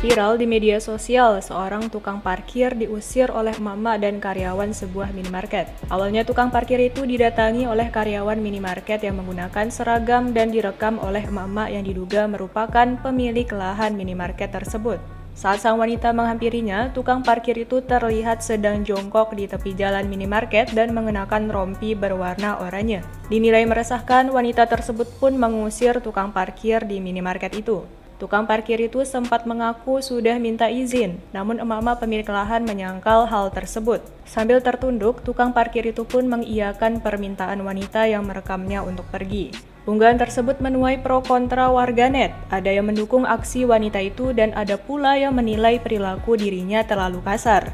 Viral di media sosial, seorang tukang parkir diusir oleh emak-emak dan karyawan sebuah minimarket. Awalnya tukang parkir itu didatangi oleh karyawan minimarket yang menggunakan seragam dan direkam oleh emak-emak yang diduga merupakan pemilik lahan minimarket tersebut. Saat sang wanita menghampirinya, tukang parkir itu terlihat sedang jongkok di tepi jalan minimarket dan mengenakan rompi berwarna oranye. Dinilai meresahkan, wanita tersebut pun mengusir tukang parkir di minimarket itu. Tukang parkir itu sempat mengaku sudah minta izin, namun emak-emak pemilik lahan menyangkal hal tersebut. Sambil tertunduk, tukang parkir itu pun mengiyakan permintaan wanita yang merekamnya untuk pergi. Unggahan tersebut menuai pro kontra warganet. Ada yang mendukung aksi wanita itu dan ada pula yang menilai perilaku dirinya terlalu kasar.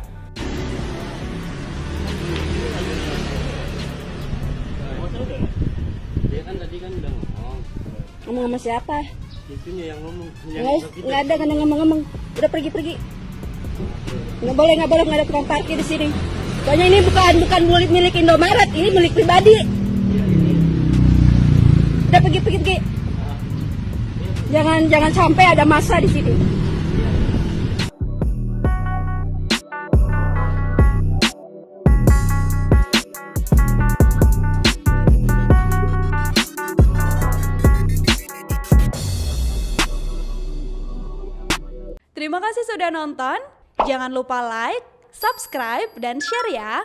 Dia kan tadi kan udah ngomong. Ngomong sama siapa? Itunya yang ngomong. Nggak ada ngomong-ngomong. Udah pergi. Nggak boleh nggak ada tukang parkir di sini. Soalnya ini bukan milik Indomaret, ini milik pribadi. Udah pergi. Jangan sampai ada massa di sini. Terima kasih sudah nonton. Jangan lupa like, subscribe, dan share ya.